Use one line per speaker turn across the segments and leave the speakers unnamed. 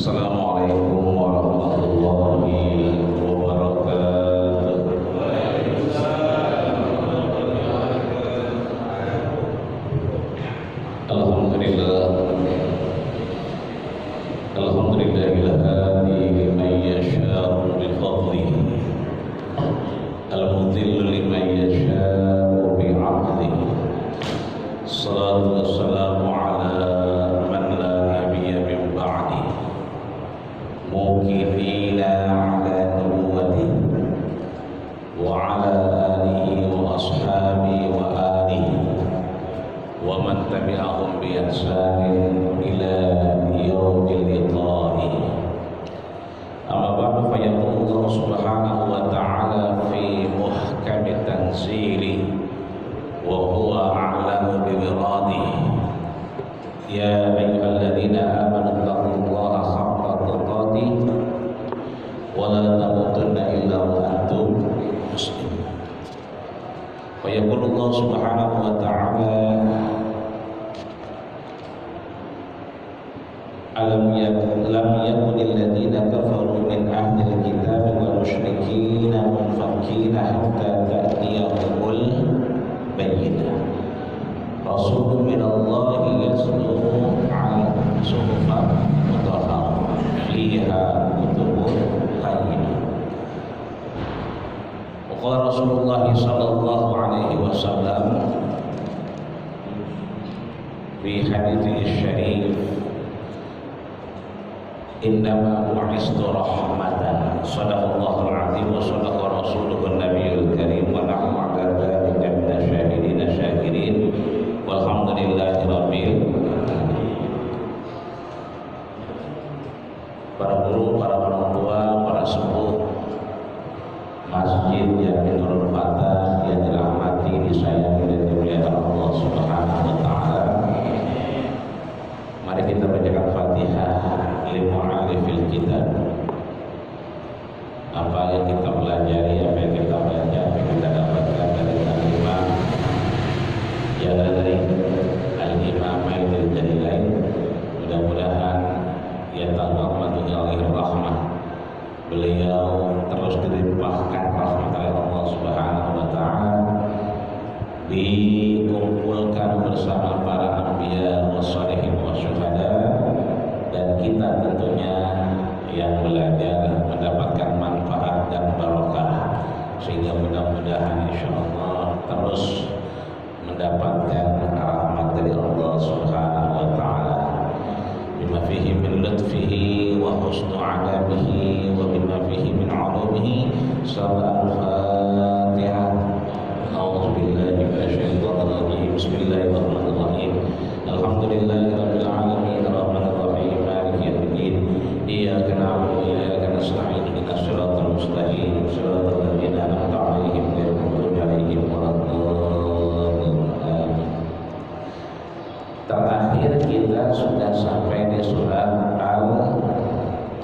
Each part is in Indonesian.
Assalamualaikum warahmatullahi wabarakatuh. Alhamdulillah, alhamdulillahil hadi liman yasha'u bi fadlihi, al-mudhillu liman yasha'u bi 'adlihi. Salatu wassalamu ala man la nabiyya min ba'di, muqifina ala nubuwwatihi wa ala alihi wa ashabihi wa alihi wa man tabi'ahum bi ihsanin ila yaumil liqa'i. Amma ba'du, fa yaqulu Allah subhanahu wa ta'ala fi muhkami tanzilihi wa huwa a'lamu bi muradihi. Ya ayyuhalladzina amanu taqullaha haqqa tuqatih wa la tamutunna illa wa antum muslimun. Wa yaqulu Allah subhanahu wa ta'ala lam yakunil ladzina kafaru min ahlil kitabi wal musyrikina munfakkina hatta ta'tiyahumul bayyinah. Rasulun minallahi yatlu 'ala suhufin mutahharah fiha kutubun qayyimah. Wa qala Rasulullah sallallahu alaihi wasallam fi haditsih syarif, innama bu'istu rahmatan. Shadaqallahul 'azim wa shadaqa rasuluhun nabiyul karim wa nahnu 'ala dzalika minasyahidin syakirin walhamdulillahi rabbil alamin. Para guru, para orang tua, para sepuh masjid yang dihormati, yang dirahmati, disayangi dan dimuliakan Allah Subhanahu wa taala. Mari kita bacakan Fatihah li mu'allifil kitab. Apa yang kita pelajari, apa yang kita baca, apa yang kita dapatkan dari Al-Imam Jalalain, Al-Imamain Al-Jalilain, mudah-mudahan ya taghammadu alaihir rahmah. Beliau terus dilimpahkan rahmat oleh Allah Subhanahu wa taala, dikumpulkan bersama para anbiya wassalihin wasyuhada, dan kita tentunya yang belajar mendapatkan manfaat dan barokah, sehingga mudah-mudahan insyaallah terus mendapatkan rahmat dari Allah Subhanahu wa taala bima fihi min lutfihi wa husnu adabihi wa bima fihi min 'ulumihi. Al-Fatihah. A'udzu billahi minasyaitonir rajim. Bismillahirrahmanirrahim. Alhamdulillahirabbil alamin arrahmanir rahim maliki yaumiddin. Iyyaka na'budu wa iyyaka nasta'in ihdinas siratal mustaqim siratal ladzina an'amta 'alaihim ghairil maghdubi 'alaihim waladdallin. Terakhir kita sudah sampai di surat Al-Zalzalah.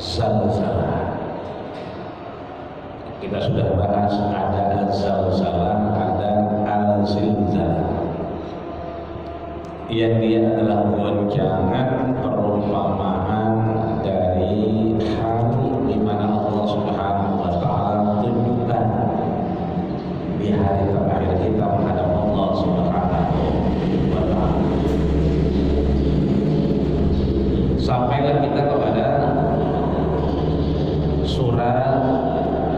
Kita sudah bahas ada Al-Zalzalah, ada Al-Zilzalah, yang dia adalah goncangan, perumpamaan dari hari di mana Allah Subhanahu wa taala tunjukkan di hari terakhir kita menghadap Allah Subhanahu wa taala. Sampailah kita kepada surat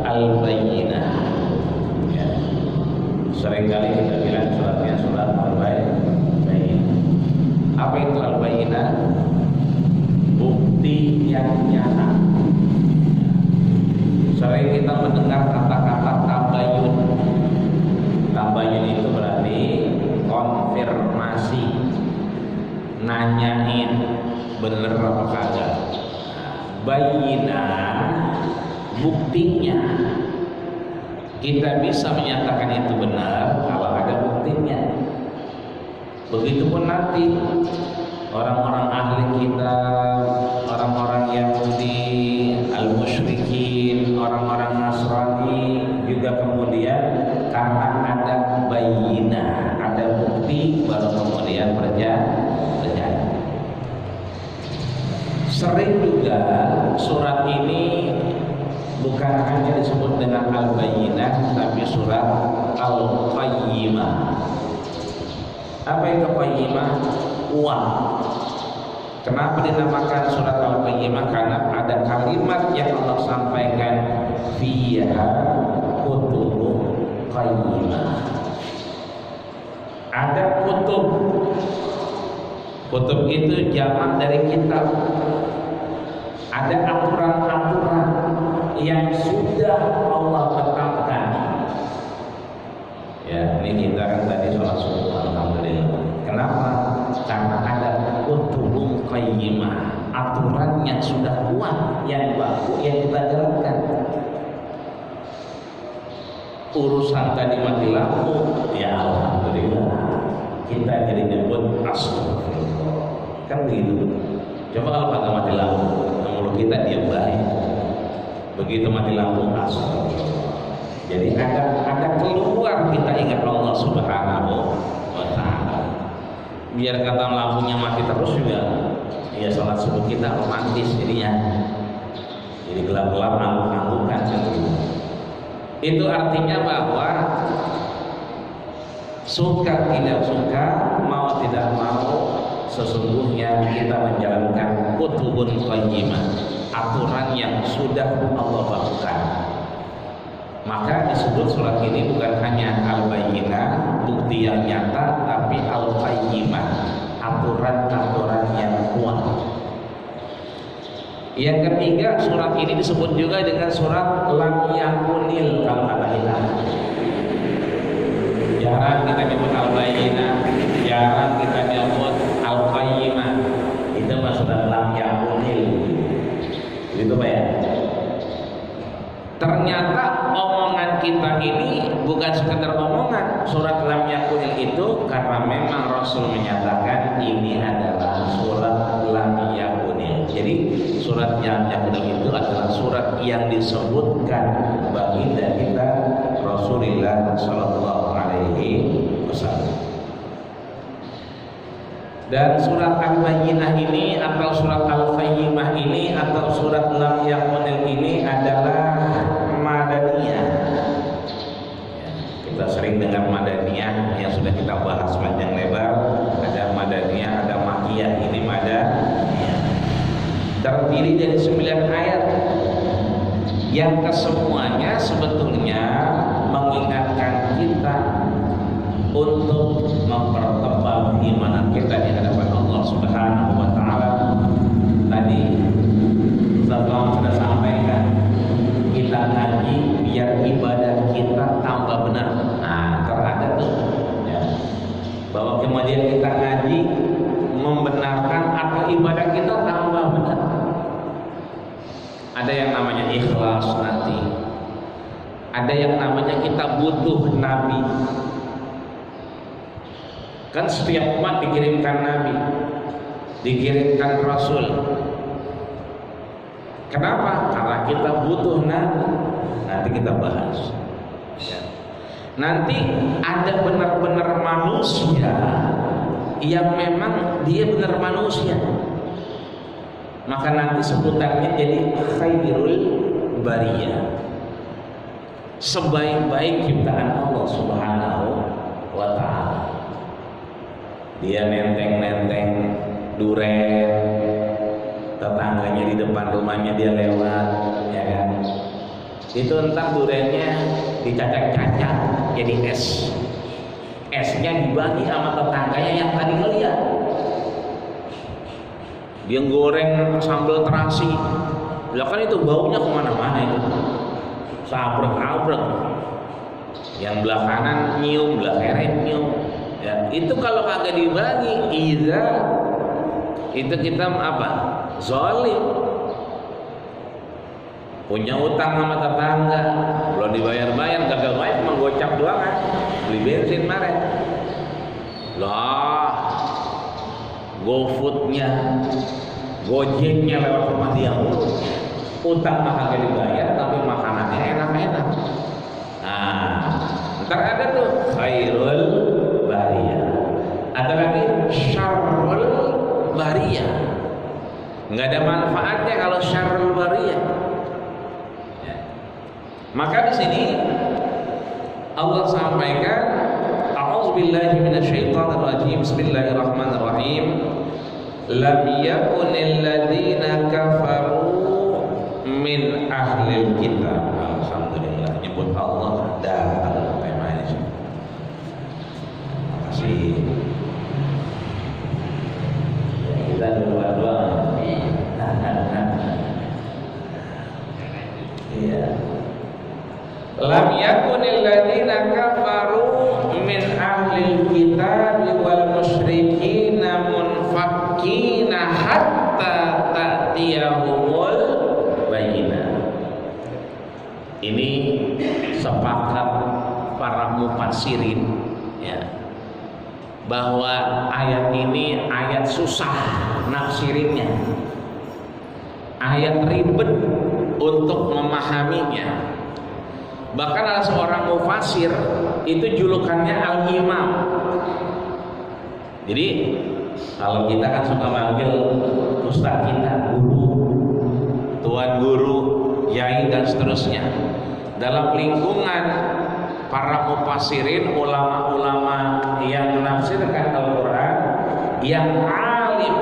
Al-Bayyinah. Ya. Seringkali kita bilang suratnya surat Al-Bayyinah. Apa itu Al-Bayyinah? Bukti yang nyata. Sering kita mendengar kata-kata tabayun. Tabayun itu berarti konfirmasi, nanyain bener apa kagak. Bayyinah, buktinya. Kita bisa menyatakan itu benar kalau ada buktinya. Begitupun nanti orang-orang ahli kita, orang-orang Yahudi, al-musyrikin, orang-orang Nasrani juga kemudian karena ada bayyinah, ada bukti, baru kemudian percaya. Sering juga bukan hanya disebut dengan Al-Bayyinah, tapi surat Al-Qayyimah. Apa itu Qayyimah? Uang. Kenapa dinamakan surat Al-Qayyimah? Karena ada kalimat yang Allah sampaikan, fiha kutubun qayyimah. Ada kutub. Kutub itu jamak dari kitab. Ada aturan-aturan yang sudah Allah tetapkan. Ya, ini kita kan tadi sholat subuh, alhamdulillah. Kenapa? Karena ada kutubun qayyimah, aturan yang sudah kuat, yang baku, yang kita jalankan. Urusan tadi mati lampu, ya alhamdulillah kita jadi nyebut astagfirullah, kan begitu. Coba kalau kagak mati lampu, mulut kita diam baik. Begitu mati lampu, astagfirullah. Jadi ada keluar kita ingat Allah Subhanahu wa Ta'ala. Biar kata lampunya mati terus juga, ya sholat subuh kita romantis jadinya. Jadi gelap-gelap, ngangguk-nganggukan gitu. Itu artinya bahwa suka tidak suka, mau tidak mau, sesungguhnya kita menjalankan kutubun qayyimah, aturan yang sudah Allah bakukan. Maka disebut surat ini bukan hanya Al-Bayyinah, bukti yang nyata, tapi Al-Qayyimah, aturan-aturan yang kuat. Yang ketiga, surat ini disebut juga dengan surat Lam Yakunil, kalau kata kita. Jarang kita nyebut Al-Bayyinah, jarang kita nyebut Al-Qayyimah. Itu maksudnya Lam Yakunil. Gitu Pak ya. Ternyata omongan kita ini bukan sekedar omongan. Surat Lam Yakunil itu karena memang Rasul menyatakan ini adalah surat Lam Yakunil. Jadi surat Lam Yakunil itu adalah surat yang disebutkan baginda kita Rasulullah Sallallahu Alaihi Wasallam. Dan surat Al-Bayyinah ini atau surat Al-Qayyimah ini atau surat Lam Yakunil ini adalah Madaniyah. Kita sering dengar Madaniyah yang sudah kita bahas panjang lebar. Ada Madaniyah, ada Makkiyah, ini Madaniyah. Terdiri dari 9 ayat yang kesemuanya sebetulnya mengingatkan kita untuk mempertebal iman kita di hadapan Allah Subhanahu wa Ta'ala. Tadi Ustaz Bang sudah sampaikan, kita ngaji biar ibadah kita tambah benar. Nah, terada tuh ya, bahwa kemudian kita ngaji membenarkan agar ibadah kita tambah benar. Ada yang namanya ikhlas nanti. Ada yang namanya kita butuh Nabi. Kan setiap umat dikirimkan Nabi, dikirimkan Rasul. Kenapa? Karena kita butuh Nabi. Nanti kita bahas ya. Nanti ada benar-benar manusia yang memang dia benar manusia, maka nanti sebutannya jadi khairul bariyah, sebaik-baik ciptaan Allah Subhanahu wa Ta'ala. Dia nenteng-nenteng duren, tetangganya di depan rumahnya dia lewat, ya kan? Itu entar durennya dicacak-cacak jadi es. Esnya dibagi sama tetangganya yang tadi ngeliat. Dia goreng sambal terasi, lah kan itu baunya kemana-mana itu, sabrek-abrek. Yang belah kanan nyium, belah kiri nyium. Ya, itu kalau kagak dibagi, itu kita apa? Zalim. Punya utang sama tetangga, belum dibayar-bayar, kagak bayar, cuma gocap doang kan, beli bensin kemarin. Lah, GoFood-nya, Gojeknya lewat rumah dia mulu. Utang mah kagak dibayar, tapi makanannya enak-enak. Nah, ntar ada tuh khairul bariyah, ada lagi syarrul bariyah. Nggak ada manfaatnya kalau syarrul bariyah. Maka di sini Allah sampaikan, a'udzubillahi minasyaitonirrajim, bismillahirrahmanirrahim. Lam yakunil ladzina kafaru min ahlil kitab. Alhamdulillah, nyebut Allah datang temanya. Makasih. Kita dua-dua. Iya. Lam yakunil ladzina kafaru min ahlil kitab wal musyrikin munfakkina hatta ta'tiyahumul bayyinah. Ini sepakat para mufassirin ya, bahwa ayat ini ayat susah nafsirinnya, ayat ribet untuk memahaminya. Bahkan ada seorang mufassir itu julukannya Al-Imam. Jadi kalau kita kan suka manggil ustaz kita guru, tuan guru, yai dan seterusnya. Dalam lingkungan para mufassirin, ulama-ulama yang menafsirkan Al-Quran, yang alim,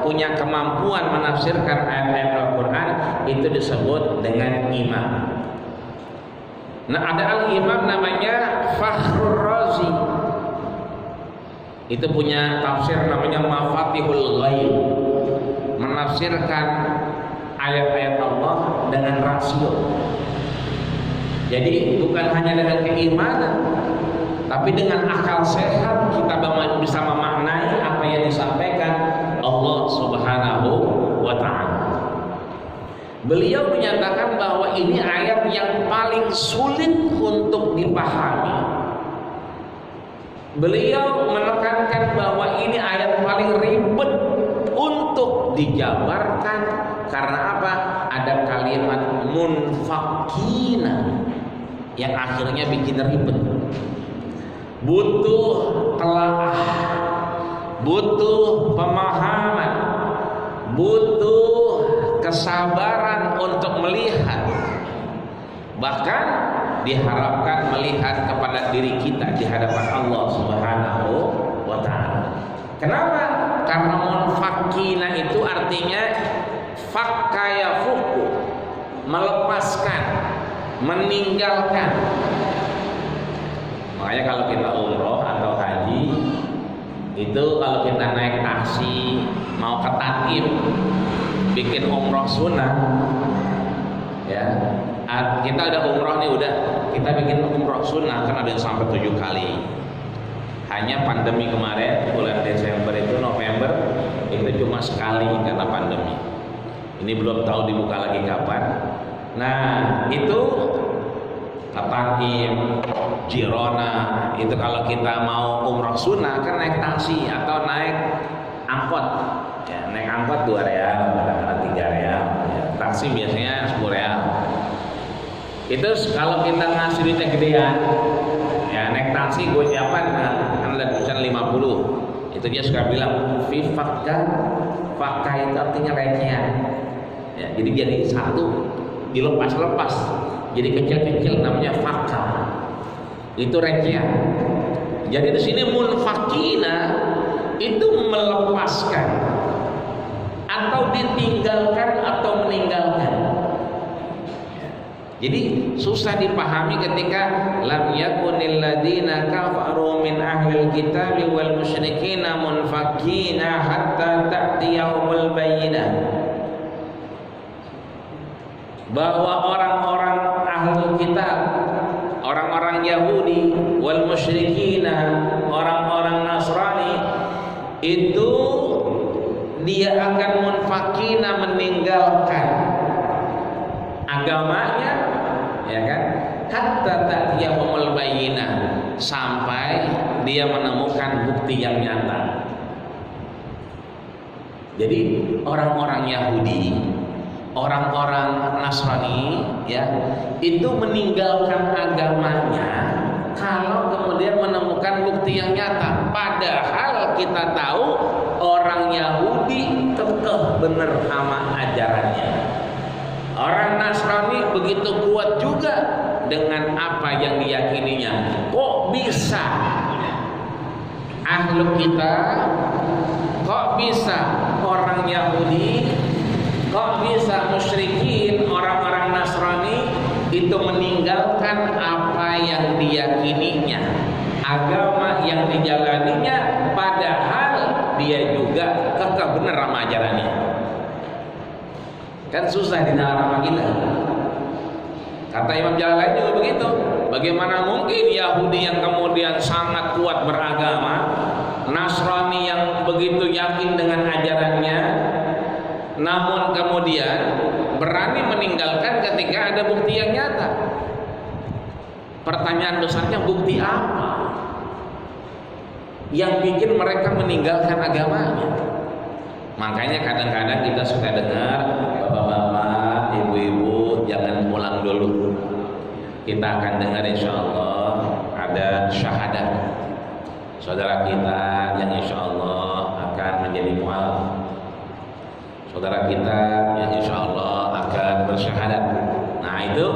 punya kemampuan menafsirkan ayat-ayat Al-Quran, itu disebut dengan imam. Nah, ada al-imam namanya Fakhrur Razi. Itu punya tafsir namanya Mafatihul Ghaib, menafsirkan ayat-ayat Allah dengan rasio. Jadi bukan hanya dengan keimanan, tapi dengan akal sehat kita bisa memaknai apa yang disampaikan Allah Subhanahu wa ta'ala. Beliau menyatakan bahwa ini ayat yang paling sulit untuk dipahami. Beliau menekankan bahwa ini ayat paling ribet untuk dijabarkan. Karena apa? Ada kalimat munfakina yang akhirnya bikin ribet. Butuh telaah, butuh pemahaman, butuh kesabaran untuk melihat. Bahkan diharapkan melihat kepada diri kita di hadapan Allah Subhanahu wa ta'ala. Kenapa? Karena munfakina itu artinya fakka yafuku, melepaskan, meninggalkan. Makanya kalau kita umroh atau haji, itu kalau kita naik taksi mau ke Taif, bikin umroh sunnah, ya, kita udah umroh nih, udah kita bikin umroh sunnah kan ada yang sampai 7 kali. Hanya pandemi kemarin bulan Desember itu, November itu cuma sekali karena pandemi. Ini belum tahu dibuka lagi kapan. Nah itu Taif, Girona, itu kalau kita mau umroh sunnah kan naik taksi atau naik angkot. Ya, naik angkot 2 real, kadang-kadang 3 real. Ya, taksi biasanya 10 real. Itu kalau kita ngasih duitnya gedean, ya naik taksi gue siapkan, kan ada tulisan 50. Itu dia suka bilang fakka, fakka itu artinya recehan. Ya, jadi jadi satu dilepas-lepas, jadi kecil-kecil namanya fakka. Itu recehan. Jadi di sini munfakina itu melepaskan atau ditinggalkan atau meninggalkan. Jadi susah dipahami ketika lam yakunil ladzina kafaru min ahlil kitab wal musyrikin munfakina hatta ta'tiyahumul bayyinah. Bahwa orang-orang ahlul kitab, orang-orang Yahudi wal musyrikin, orang-orang Nasrani, itu dia akan munfakina, meninggalkan agamanya, ya kan, hatta ta'tiyahumul bayyinah, sampai dia menemukan bukti yang nyata. Jadi orang-orang Yahudi, orang-orang Nasrani, ya, itu meninggalkan agamanya kalau kemudian menemukan bukti yang nyata. Padahal kita tahu orang Yahudi kekeh bener sama ajarannya. Orang Nasrani begitu kuat juga dengan apa yang diyakininya. Kok bisa ahlul kitab, kok bisa orang Yahudi, kok bisa musyrikin, orang-orang Nasrani itu meninggalkan apa yang diyakininya, agama yang dijalaninya, padahal dia juga kekeh benar sama ajarannya. Kan susah dinalar sama kita. Kata Imam Jalalain juga begitu. Bagaimana mungkin Yahudi yang kemudian sangat kuat beragama, Nasrani yang begitu yakin dengan ajarannya, namun kemudian berani meninggalkan ketika ada bukti yang nyata. Pertanyaan besarnya, bukti apa yang bikin mereka meninggalkan agamanya? Makanya kadang-kadang kita suka dengar, bapak-bapak, ibu-ibu, jangan pulang dulu. Kita akan dengar insya Allah ada syahadat saudara kita yang insya Allah akan menjadi mu'alaf, saudara kita yang insya Allah akan bersyahadat. Nah itu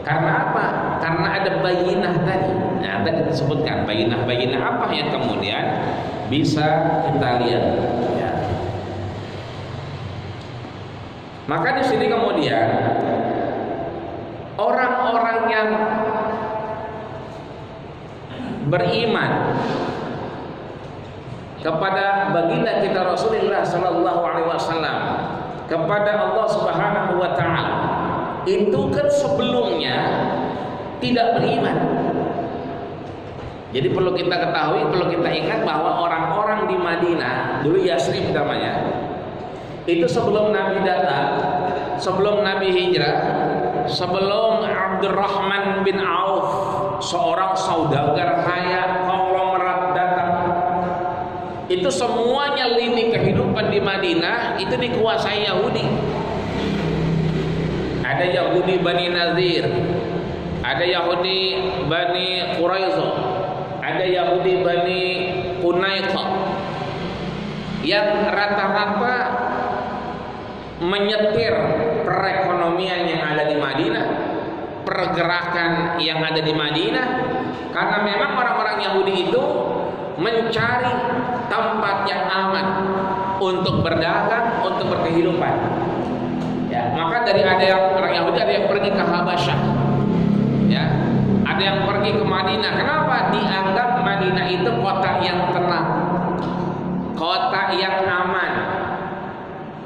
karena apa? Karena ada bayinah tadi. Nah, tadi kita sebutkan bayinah apa yang kemudian bisa kita lihat. Ya. Maka di sini kemudian orang-orang yang beriman kepada baginda kita Rasulullah Sallallahu Alaihi Wasallam, kepada Allah Subhanahu Wa Taala, itu kan sebelumnya tidak beriman. Jadi perlu kita ketahui, perlu kita ingat bahwa orang-orang di Madinah, dulu Yasrib namanya, itu sebelum Nabi datang, sebelum Nabi hijrah, sebelum Abdurrahman bin Auf, seorang saudagar kaya konglomerat datang, itu semuanya lini kehidupan di Madinah itu dikuasai Yahudi. Ada Yahudi Bani Nazir, ada Yahudi Bani Quraiza, ada Yahudi Bani Qunaiqah, yang rata-rata menyetir perekonomian yang ada di Madinah, pergerakan yang ada di Madinah, karena memang orang-orang Yahudi itu mencari tempat yang aman untuk berdagang, untuk berkehidupan. Ya, maka dari ada yang orang Yahudi ada yang pergi ke Habasyah, ya, ada yang pergi ke Madinah. Kenapa? Dianggap Madinah itu kota yang tenang, kota yang aman,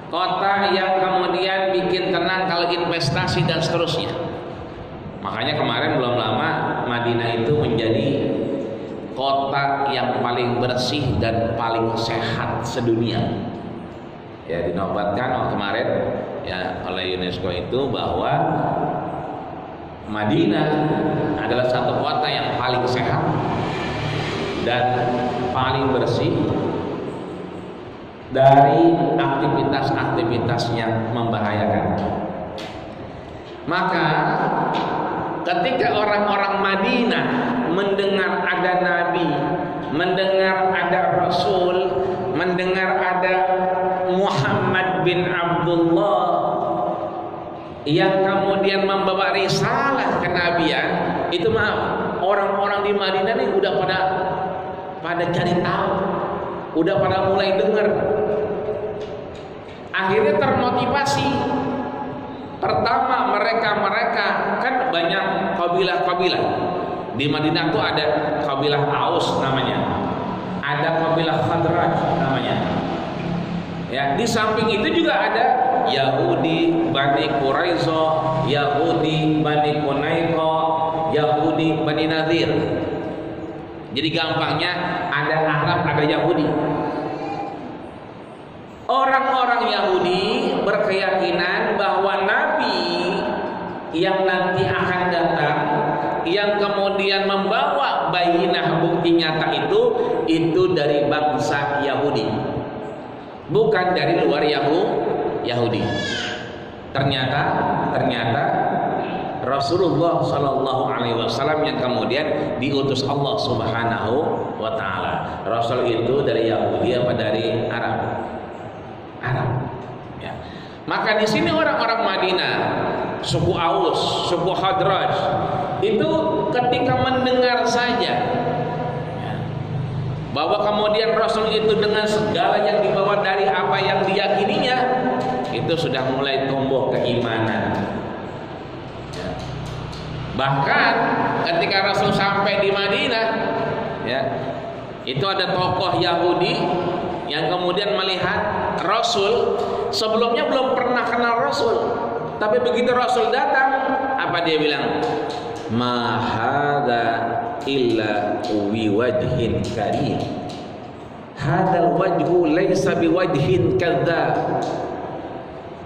kota yang kemudian bikin tenang kalau investasi dan seterusnya. Makanya kemarin belum lama Madinah itu menjadi kota yang paling bersih dan paling sehat sedunia. Ya, dinobatkan kemarin ya oleh UNESCO itu bahwa Madinah adalah satu kota yang paling sehat dan paling bersih dari aktivitas-aktivitas yang membahayakan. Maka ketika orang-orang Madinah mendengar ada Nabi, mendengar ada Rasul, mendengar ada Muhammad bin Abdullah yang kemudian membawa risalah kenabian, itu maaf, orang-orang di Madinah ini udah pada cari tahu, udah pada mulai dengar. Akhirnya termotivasi. Pertama mereka kan banyak kabilah-kabilah. Di Madinah tuh ada kabilah Aus namanya, ada kabilah Khadraj namanya. Ya, di samping itu juga ada Yahudi Bani Quraiza, Yahudi Bani Qunaiqah, Yahudi Bani Nadir. Jadi gampangnya ada Arab, ada Yahudi. Orang-orang Yahudi berkeyakinan bahwa Nabi yang nanti akan datang, yang kemudian membawa bayinah bukti nyata itu dari bangsa Yahudi, bukan dari luar Yahudi. Ternyata Rasulullah Shallallahu Alaihi Wasallam yang kemudian diutus Allah Subhanahu Wa Taala. Rasul itu dari Yahudi apa dari Arab? Ya. Maka di sini orang-orang Madinah suku Aus, suku Khadraj, itu ketika mendengar saja bahwa kemudian Rasul itu dengan segala yang dibawa dari apa yang diyakininya, itu sudah mulai tumbuh keimanan. Ya. Bahkan ketika Rasul sampai di Madinah, ya, itu ada tokoh Yahudi yang kemudian melihat Rasul, sebelumnya belum pernah kenal Rasul, tapi begitu Rasul datang, apa dia bilang? Ma hadza illa wiwajhin karim. Hadzal wajhu laisa biwajhin kadzdzab.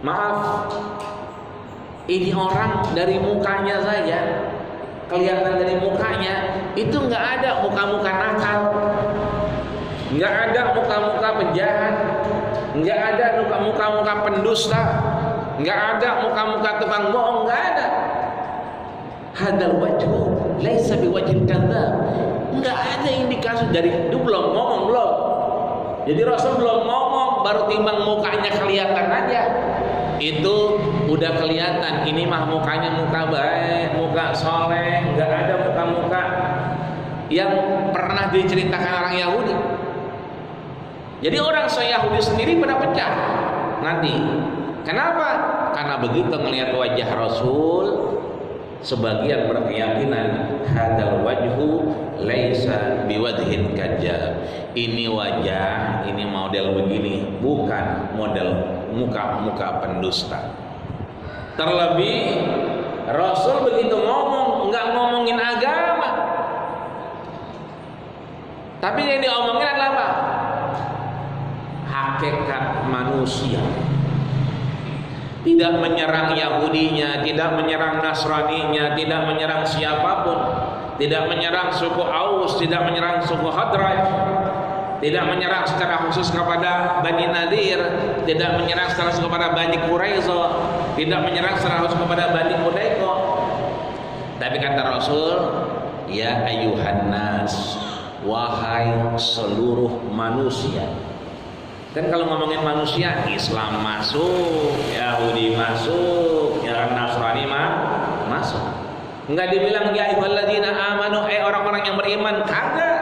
Maaf, ini orang dari mukanya saja, kelihatan dari mukanya itu enggak ada muka-muka nakal, enggak ada muka-muka penjahat, enggak ada muka-muka pendusta, enggak ada muka-muka tukang bohong, enggak ada. Hadal wajhu laisa biwajhin kadzdzab. Enggak ada indikasi dari itu, belum ngomong belum. Jadi Rasul belum ngomong, baru timbang mukanya kelihatan aja. Itu udah kelihatan ini mah mukanya muka baik, muka soleh, enggak ada muka-muka yang pernah diceritakan orang Yahudi. Jadi orang Yahudi sendiri pada pecah nanti. Kenapa? Karena begitu melihat wajah Rasul, sebagian berkeyakinan hadal wajhu laisa biwajhin kadzdzab. Ini wajah, ini model begini, bukan model muka-muka pendusta. Terlebih Rasul begitu ngomong, enggak ngomongin agama, tapi yang diomongin adalah apa? Hakikat manusia. Tidak menyerang Yahudinya, tidak menyerang Nasraninya, tidak menyerang siapapun, tidak menyerang suku Aus, tidak menyerang suku Khadraj, tidak menyerang secara khusus kepada Bani Nadir, tidak menyerang secara khusus kepada Bani Quraiza, tidak menyerang secara khusus kepada Bani Quraiza. Tapi kata Rasul, ya ayyuhan nas, wahai seluruh manusia. Kan kalau ngomongin manusia, Islam masuk, Yahudi masuk, yang Nasrani masuk. Enggak dibilang ya ayyuhalladzina amanu, orang-orang yang beriman, kagak.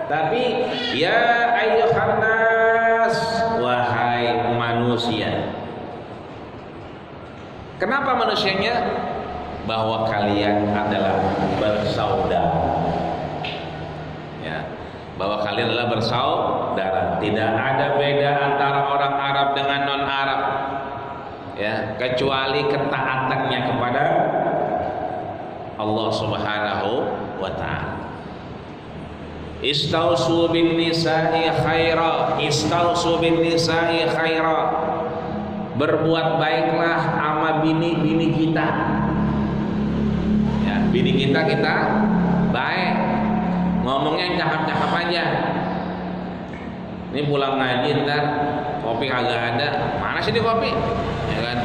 Tapi ya ayyuhan nas, wahai manusia. Kenapa manusianya? Bahwa kalian adalah bersaudara. Ya, bahwa kalian adalah bersaudara. Tidak ada beda antara orang Arab dengan non Arab, ya, kecuali ketaatannya kepada Allah Subhanahu wa ta'ala. Istausu bin nisa'i khaira, istausu bin nisa'i khaira. Berbuat baiklah sama bini-bini kita. Ya, bini kita baik. Ngomongnya yang cakep-cakep aja. Ini pulang ngaji ntar kopi kagak ada. Mana sih ini kopi? Ya kan?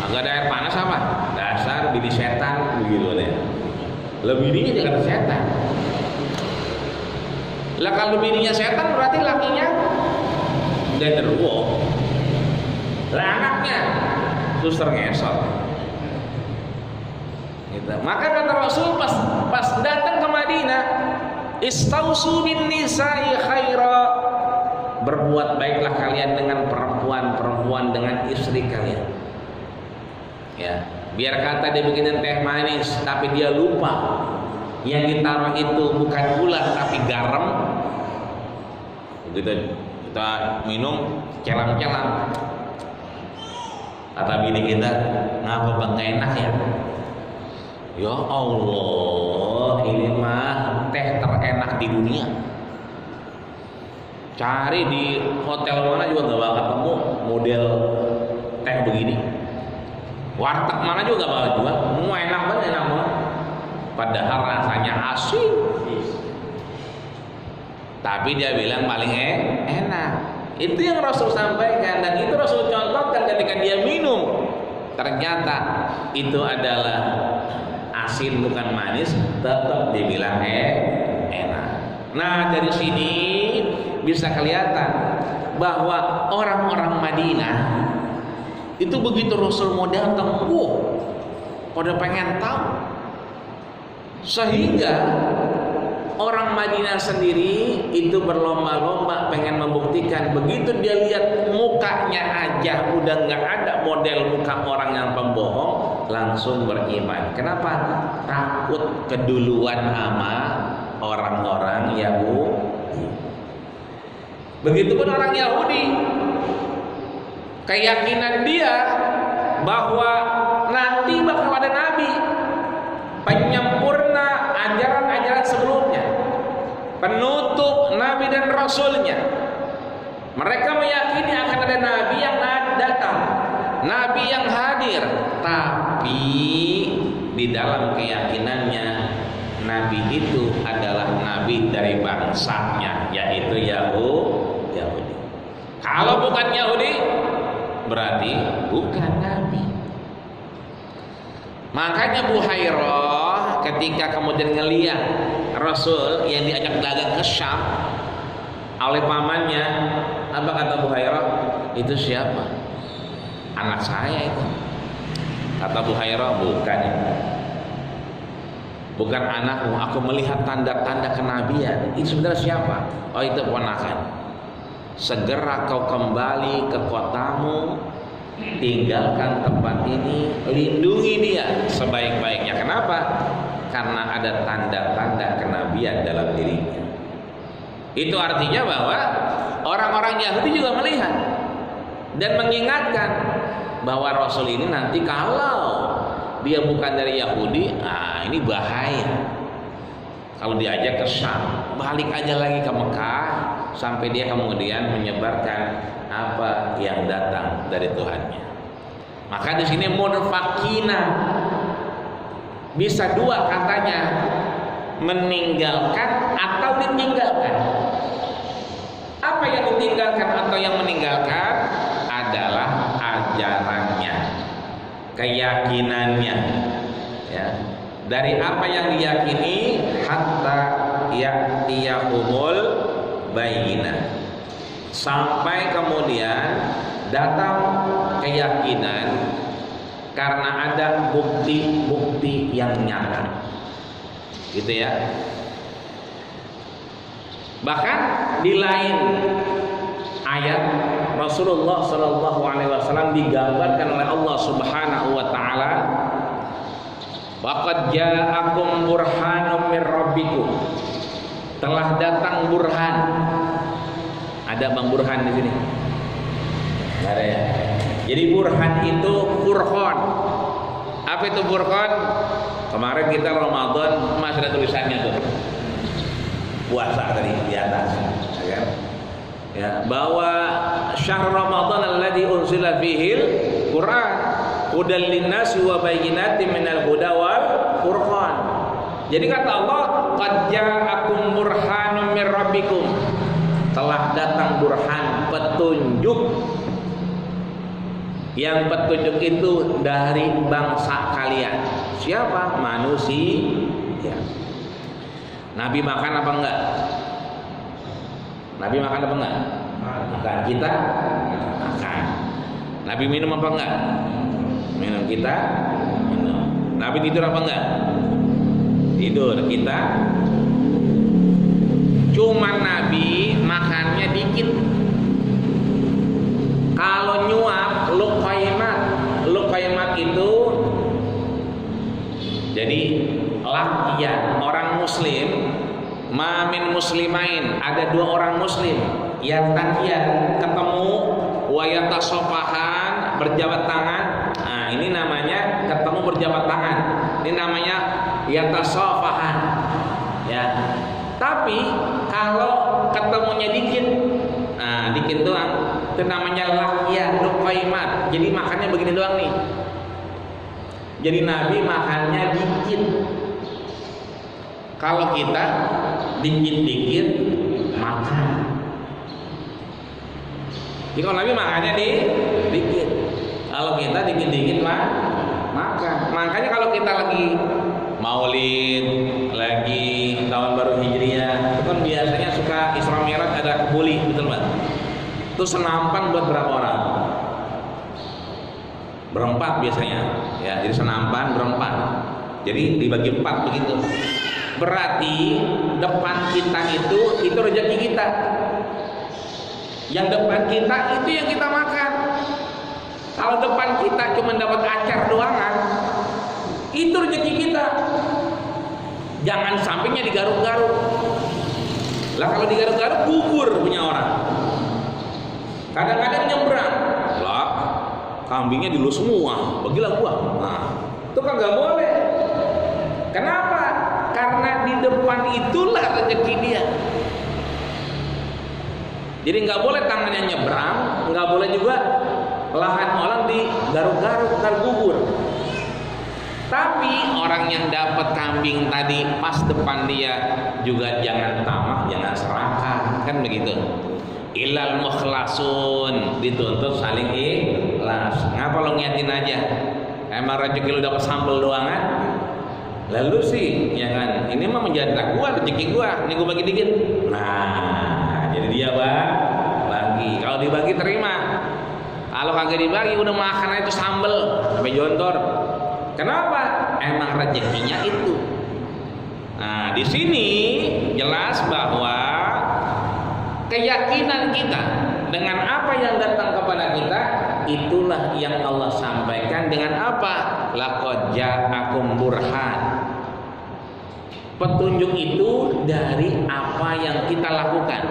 Agak ada air panas apa? Dasar bini setan begitu deh. Lebih bininya dia kata setan. Lah kalau bininya setan berarti lakinya genderuwo. Lah anaknya suster ngesot. Gitu. Maka kata Rasul pas datang ke Madinah, istausu bin nisa'i khaira. Berbuat baiklah kalian dengan perempuan-perempuan, dengan istri kalian. Ya, biar kata dia bikinin teh manis, tapi dia lupa yang ditaruh itu bukan gula tapi garam. Begitu kita minum celang-celang. Kata bini kita, ngapa bang enak ya? Ya Allah, ini mah teh terenak di dunia. Cari di hotel mana juga gak bakal ketemu model teh begini. Warteg mana juga gak bakal jual. Semua enak banget. Padahal rasanya asin. Tapi dia bilang paling enak. Itu yang Rasul sampaikan, dan itu Rasul contohkan ketika dia minum. Ternyata itu adalah asin bukan manis, tetap dibilang enak. Nah, dari sini bisa kelihatan bahwa orang-orang Madinah Itu begitu Rasul mau datang, pada pengen tahu. Sehingga orang Madinah sendiri itu berlomba-lomba pengen membuktikan. Begitu dia lihat mukanya aja udah nggak ada model muka orang yang pembohong, langsung beriman. Kenapa? Takut keduluan sama orang-orang Yahudi. Begitupun orang Yahudi, keyakinan dia bahwa nanti bakal ada nabi penyempurna ajaran-ajaran sebelumnya, penutup nabi dan rasulnya. Mereka meyakini akan ada nabi yang datang, nabi yang hadir, tapi di dalam keyakinannya nabi itu adalah nabi dari bangsanya, yaitu Yahudi. Kalau bukan Yahudi berarti bukan nabi. Makanya Buhairah ketika kemudian ngelihat Rasul yang diajak dagang ke Syam oleh pamannya, apa kata Buhairah? Itu siapa? Anak saya itu. Kata Buhairah, bukan itu. Bukan anakmu, aku melihat tanda-tanda kenabian. Itu sebenarnya siapa? Oh, itu ponakan. Segera kau kembali ke kotamu, tinggalkan tempat ini, lindungi dia sebaik-baiknya. Kenapa? Karena ada tanda-tanda kenabian dalam dirinya. Itu artinya bahwa orang-orang Yahudi juga melihat dan mengingatkan bahwa Rasul ini nanti kalau dia bukan dari Yahudi, ini bahaya. Kalau diajak ke Syam, balik aja lagi ke Mekah sampai dia kemudian menyebarkan apa yang datang dari Tuhannya. Maka di sini munfakina bisa dua katanya, meninggalkan atau ditinggalkan. Apa yang ditinggalkan atau yang meninggalkan adalah ajarannya, keyakinannya, ya. Dari apa yang diyakini hatta ya'tiyahumul bayyinah, sampai kemudian datang keyakinan karena ada bukti-bukti yang nyata, gitu ya. Bahkan di lain ayat Rasulullah SAW digambarkan oleh Allah Subhanahu wa taala, waqad ja'akum burhanum mir rabbikum, telah datang burhan. Ada Bang Burhan di sini? Enggak ada ya. Jadi burhan itu furqan. Apa itu furqan? Kemarin kita Ramadan masih ada tulisannya tuh. Puasa tadi di atas, ya, ya, bahwa syahr Ramadan alladzi unzila fihil Quran hudal linnasi wa bayyinatin minal huda wal furqan. Jadi kata Allah, qad ja'akum burhanum mir rabbikum, telah datang burhan, petunjuk. Yang petunjuk itu dari bangsa kalian. Siapa? Manusia. Nabi makan apa enggak? Nabi makan apa enggak? Makan. Kita makan. Nabi minum apa enggak? Minum. Kita minum. Nabi tidur apa enggak? Tidur. Kita cuma Nabi makannya dikit. Kalau nyuap luqaimat itu jadi lakian orang muslim, mamin muslimain, ada dua orang muslim yang takian ketemu wayatasofahan berjabat tangan. Nah, ini namanya ketemu berjabat tangan. Ini namanya yatasofahan. Ya. Tapi kalau ketemunya dikit, nah dikit doang, itu namanya lakian luqaimat. Jadi makannya begini doang nih. Jadi Nabi makannya dikit. Kalau kita dikit-dikit makan. Jadi kalau Nabi makannya dikit. Kalau kita dikit-dikit makan. Makanya kalau kita lagi Maulid, lagi tahun baru Hijriah, itu kan biasanya suka Isra Mi'raj ada kebuli, betul Mbak? Itu senampan buat berapa orang? berempat biasanya, ya. Jadi senampan berempat. Jadi dibagi 4 begitu. Berarti depan kita itu rezeki kita. Yang depan kita itu yang kita makan. Kalau depan kita cuma dapat acar doangan, itu rezeki kita. Jangan sampingnya digaruk-garuk. Lah kalau digaruk-garuk gugur punya orang. Kadang-kadang nyebrang, lah kambingnya dilus semua, bagilah gua. Nah, itu kan nggak boleh. Kenapa? Karena di depan itulah rezeki dia. Jadi nggak boleh tangannya nyebrang, nggak boleh juga lahan orang digaruk-garuk, ntar gugur. Tapi orang yang dapat kambing tadi pas depan dia juga jangan tamak, jangan serakah, kan begitu. Ilal mukhlasun, dituntut saling ikhlas. Ngapa lo ngiyatin aja? Emang rezeki lo dapat sambal doang kan? Lalu sih, ya kan? Ini mah menjadi gua, rezeki gua, ini gua bagi dikit. Nah, jadi dia bagi. Kalau dibagi terima. Kalau kagak dibagi udah makan itu sambal sampai jontor. Kenapa? Emang rezekinya itu. Nah, di sini jelas bahwa keyakinan kita dengan apa yang datang kepada kita itulah yang Allah sampaikan dengan apa? Laqad ja'akum burhan. Petunjuk itu dari apa yang kita lakukan.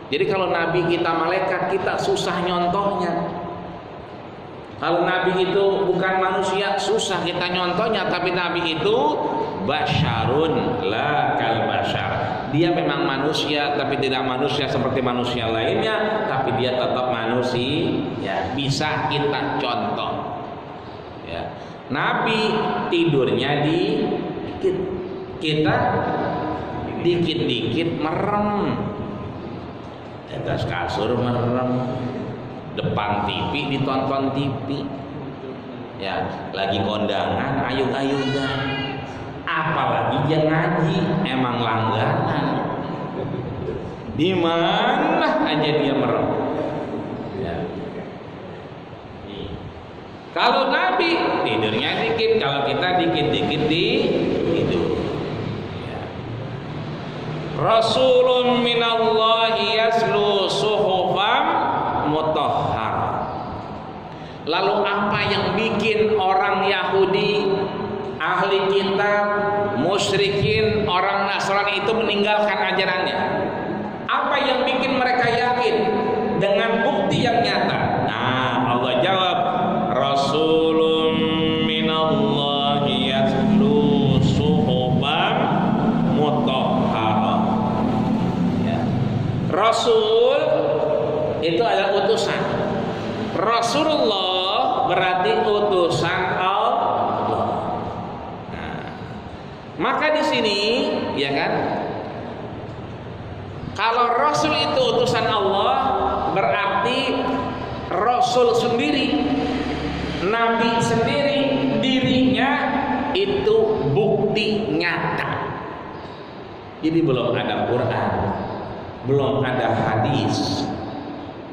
Jadi kalau Nabi kita malaikat, kita susah nyontohnya. Kalau Nabi itu bukan manusia, susah kita nyontohnya. Tapi Nabi itu basyarun la kal basyar. Dia memang manusia, tapi tidak manusia seperti manusia lainnya. Tapi dia tetap manusia, ya, bisa kita contoh. Ya. Nabi tidurnya dikit, kita dikit-dikit merem. Di atas kasur merem. Depan TV ditonton TV, ya, lagi kondangan ayung-ayungan, apalagi dia ngaji, emang langganan, di mana aja dia merem. Ya. Kalau Nabi tidurnya dikit, kalau kita dikit-dikit tidur. Ya. Rasulun minallahi yaslu suhufam mutahhar. Lalu apa yang bikin orang Yahudi, ahli kitab, musyrikin, orang Nasrani itu meninggalkan ajarannya? Apa yang bikin mereka yakin dengan bukti yang nyata? Nah, Allah jawab, Rasulun minallahi yatlu suhufan mutahhar. Ya. Rasul itu adalah utusan. Rasulullah berarti utusan Allah. Nah, maka di sini, ya kan, kalau Rasul itu utusan Allah, berarti Rasul sendiri, Nabi sendiri, dirinya itu bukti nyata. Jadi belum ada Quran, belum ada hadis.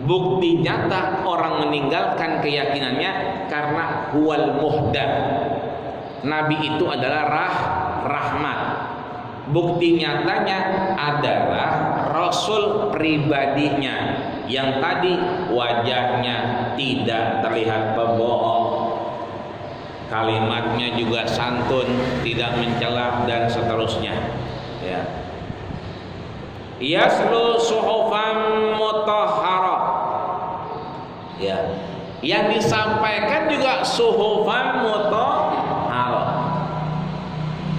Bukti nyata orang meninggalkan keyakinannya karena huwal muhdad. Nabi itu adalah rahmat. Bukti nyatanya adalah Rasul pribadinya yang tadi wajahnya tidak terlihat pembohong, kalimatnya juga santun, tidak mencela dan seterusnya. Ya. Yaslu suhufan mutahharah. Ya, yang disampaikan juga suhufan mutahharah.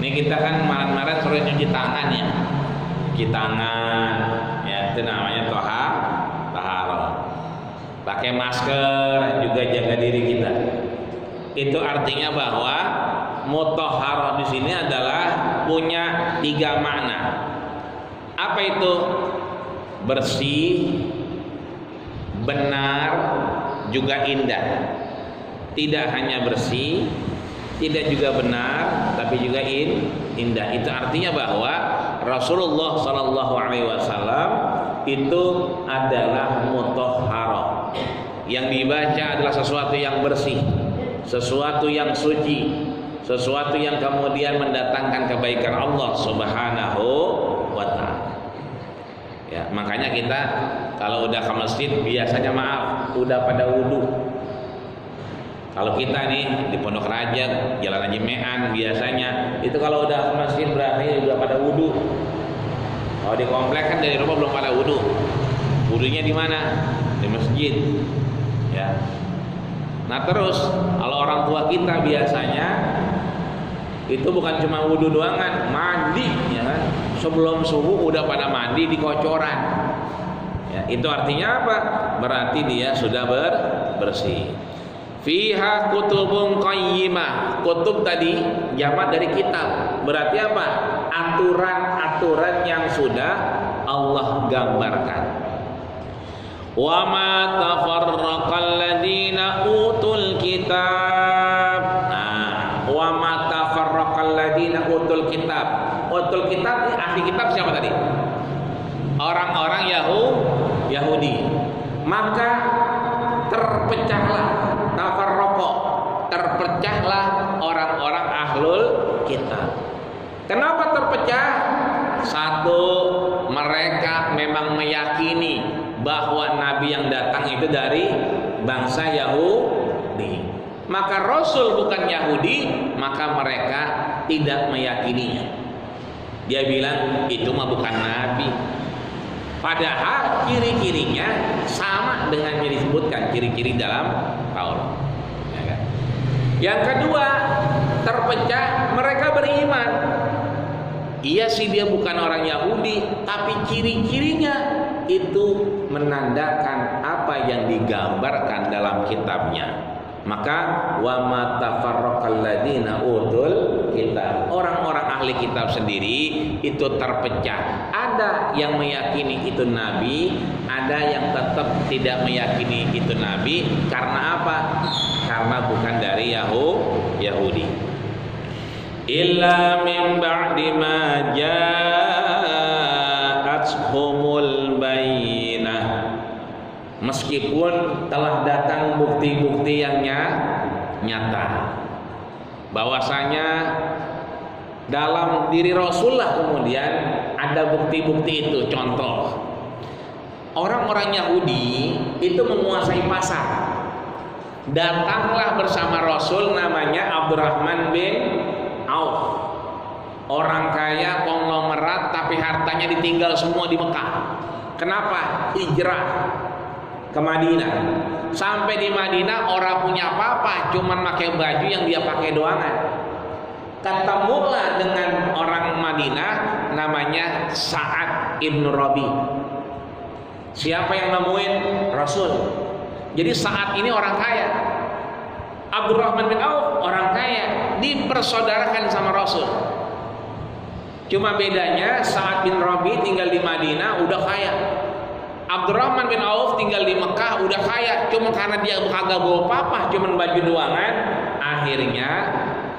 Ini kita kan malam-malam suruh cuci tangan, ya, cuci tangan, ya, itu namanya taharah. Pakai masker, juga jaga diri kita. Itu artinya bahwa mutahharah di sini adalah punya 3 makna. Apa itu? Bersih, benar, juga indah. Tidak hanya bersih, tidak juga benar, tapi juga indah. Itu artinya bahwa Rasulullah SAW itu adalah mutahharah. Yang dibaca adalah sesuatu yang bersih, sesuatu yang suci, sesuatu yang kemudian mendatangkan kebaikan Allah Subhanahu wa ta'ala. Ya, makanya kita kalau udah ke masjid biasanya udah pada wudu. Kalau kita nih di Pondok Raja, Jalan Haji Mean biasanya itu kalau udah ke masjid berarti udah pada wudu. Kalau di komplek kan dari rumah belum pada wudu. Wudunya di mana? Di masjid. Ya. Nah terus kalau orang tua kita biasanya itu bukan cuma wudu doangan, mandi, ya kan? Sebelum subuh udah pada mandi di kocoran. Ya, itu artinya apa? Berarti dia sudah bersih. Fiha kutubun qayyimah. Kutub tadi jamak dari kitab. Berarti apa? Aturan-aturan yang sudah Allah gambarkan. Wa ma tafarraqal ladina utul kitab. Nah, wa ma tafarraqal ladina utul kitab. Utul kitab ini ahli kitab siapa tadi? Orang-orang Yahudi. Maka terpecahlah terpecahlah orang-orang ahlul kitab. Kenapa terpecah? Satu, mereka memang meyakini bahwa nabi yang datang itu dari bangsa Yahudi. Maka Rasul bukan Yahudi, maka mereka tidak meyakininya. Dia bilang itu mah bukan nabi. Padahal ciri-cirinya sama dengan yang disebutkan ciri-ciri dalam Taurat. Ya kan? Yang kedua, terpecah mereka beriman. Iya sih dia bukan orang Yahudi, tapi ciri-cirinya itu menandakan apa yang digambarkan dalam kitabnya. Maka wa ma tafarraqal ladina utul kitab. Orang-orang ahli kitab sendiri itu terpecah. Ada yang meyakini itu nabi, ada yang tetap tidak meyakini itu nabi. Karena apa? Karena bukan dari Yahudi. Illa min ba'di ma ja'atshumul bayyinah. Meskipun telah datang bukti-bukti yang nyata bahwasanya dalam diri Rasulullah kemudian ada bukti-bukti itu. Contoh, orang-orang Yahudi itu menguasai pasar. Datanglah bersama Rasul namanya Abdurrahman bin Auf, orang kaya konglomerat tapi hartanya ditinggal semua di Mekah. Kenapa? Hijrah ke Madinah. Sampai di Madinah orang punya apa-apa, cuman pakai baju yang dia pakai doangan. Ketemulah dengan orang Madinah namanya Sa'ad ibn Rabi. Siapa yang nemuin? Rasul. Jadi Sa'ad ini orang kaya, Abdurrahman bin Auf orang kaya, dipersaudarakan sama Rasul. Cuma bedanya Sa'ad bin Rabi tinggal di Madinah udah kaya, Abdurrahman bin Auf tinggal di Mekah udah kaya, cuma karena dia kagak bawa apa-apa, cuma baju doangan, akhirnya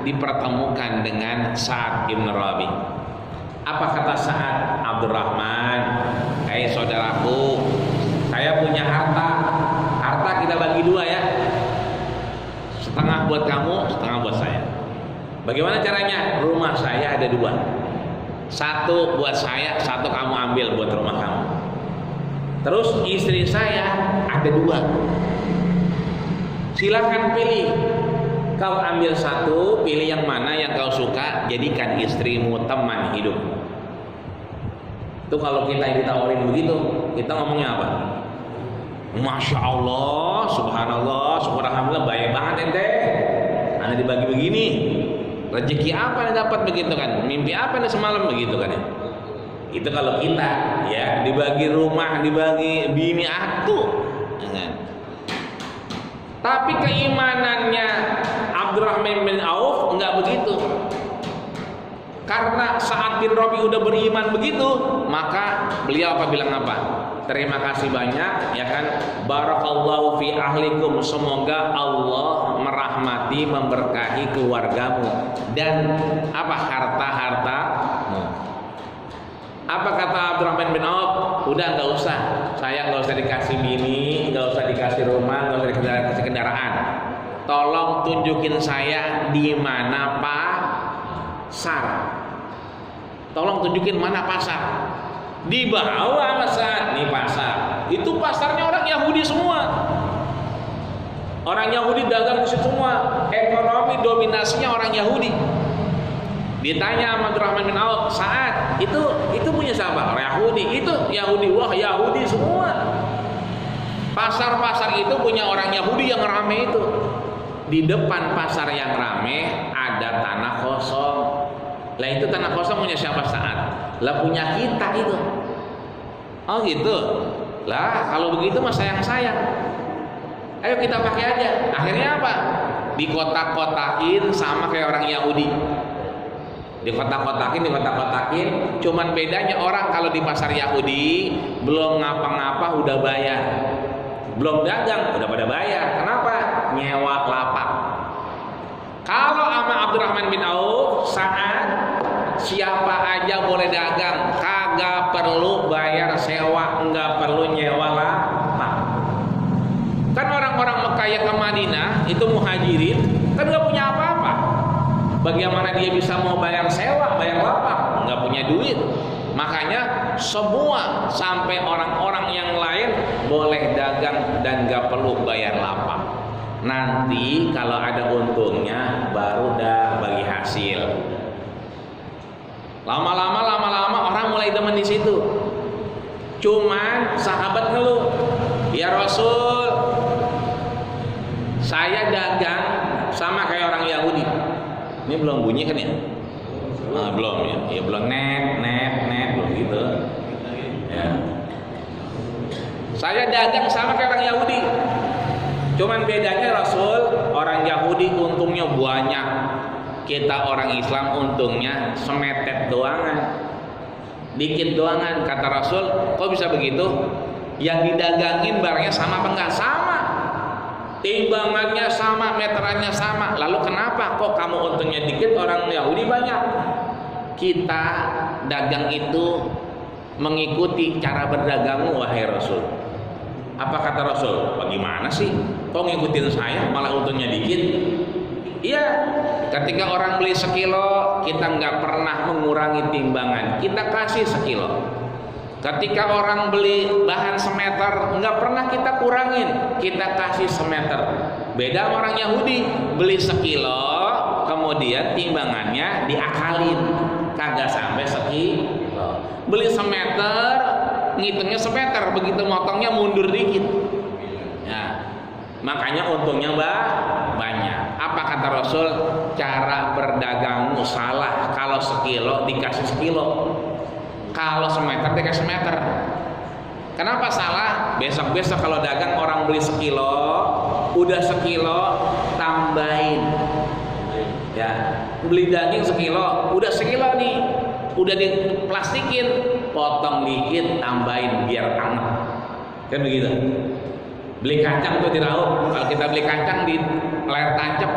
dipertemukan dengan Sa'ad bin Rabi. Apa kata Sa'ad? Abdurrahman, hai saudaraku, saya punya harta kita bagi dua ya, setengah buat kamu, setengah buat saya. Bagaimana caranya? Rumah saya ada dua, satu buat saya, satu kamu ambil buat rumah kamu. Terus istri saya ada dua, silakan pilih. Kau ambil satu, pilih yang mana yang kau suka, jadikan istrimu teman hidup. Itu kalau kita ditawarin begitu, kita ngomongnya apa? Masya Allah, Subhanallah, Subhanallah, baik banget ente. Anda dibagi begini, rezeki apa yang dapat begitu kan? Mimpi apa nih semalam begitu kan ya? Itu kalau kita ya dibagi rumah, dibagi bini atuh. Tapi keimanannya Abdurrahman bin Auf enggak begitu. Karena Sa'ad bin Rabi udah beriman begitu, maka beliau apa bilang apa? Terima kasih banyak ya kan. Barakallahu fi ahlikum, semoga Allah merahmati, memberkahi keluargamu dan apa harta-hartamu. Apa kata Abdurrahman bin Auf? udah nggak usah, saya nggak usah dikasih bini, nggak usah dikasih rumah, nggak usah dikasih kendaraan. Tolong tunjukin saya di mana pasar. Tolong tunjukin mana pasar. Dibawa masa nih pasar. Itu pasarnya orang Yahudi semua. Orang Yahudi dagang di situ semua. Ekonomi dominasinya orang Yahudi. Ditanya sama Abdurrahman bin Auf, saat itu punya siapa? Yahudi. Itu Yahudi. Wah, Yahudi semua. Pasar-pasar itu punya orang Yahudi yang rame itu. Di depan pasar yang rame ada tanah kosong. Lah itu tanah kosong punya siapa saat? Lah punya kita itu. Oh gitu. Lah kalau begitu mah sayang-sayang. Ayo kita pakai aja. Akhirnya apa? Dikotak-kotakin sama kayak orang Yahudi. Dikotak-kotakin. Cuman bedanya orang kalau di pasar Yahudi belum ngapa-ngapa udah bayar. Belum dagang udah pada bayar. Kenapa? Nyewa lapak. Kalau sama Abdurrahman bin Auf saat siapa aja boleh dagang, kagak perlu bayar sewa, nggak perlu nyewa lapak. Kan orang-orang Mekah yang ke Madinah itu muhajirin kan nggak punya apa-apa. Bagaimana dia bisa mau bayar sewa, bayar lapak? Nggak punya duit. Makanya semua sampai orang-orang yang lain boleh dagang dan nggak perlu bayar lapak. Nanti kalau ada untungnya baru dah bagi hasil. Lama-lama orang mulai demen di situ. Cuman sahabat ngeluh, ya Rasul, saya dagang sama kayak orang Yahudi. Ini belum bunyi kan ya? Nah, belum ya. Ya belum net belum gitu. Ya. Saya dagang sama kayak orang Yahudi. Cuman bedanya Rasul, orang Yahudi untungnya banyak. Kita orang Islam untungnya semetet doangan. Dikit doangan. Kata Rasul, kok bisa begitu? Yang didagangin barangnya sama apa enggak? Sama. Timbangannya sama, meterannya sama. Lalu kenapa kok kamu untungnya dikit, orang Yahudi banyak? Kita dagang itu mengikuti cara berdagangmu wahai Rasul. Apa kata Rasul? Bagaimana sih? Kok ngikutin saya malah untungnya dikit? Iya, ketika orang beli sekilo, kita nggak pernah mengurangi timbangan. Kita kasih sekilo. Ketika orang beli bahan semeter, nggak pernah kita kurangin. Kita kasih semeter. Beda sama orang Yahudi, beli sekilo, kemudian timbangannya diakalin, kagak sampai sekilo. Beli semeter, ngitungnya semeter, begitu motongnya mundur dikit. Ya, makanya untungnya banyak. Apa kata Rasul? Cara berdagangmu salah. Kalau sekilo dikasih sekilo, kalau semeter dikasih semeter. Kenapa salah? Besok kalau dagang orang beli sekilo, udah sekilo tambahin. Ya, beli daging sekilo, udah sekilo nih, udah diplastikin, potong dikit, tambahin biar hangat. Kan begitu. Beli kacang tuh diraup. Kalau kita beli kacang di layar tancap,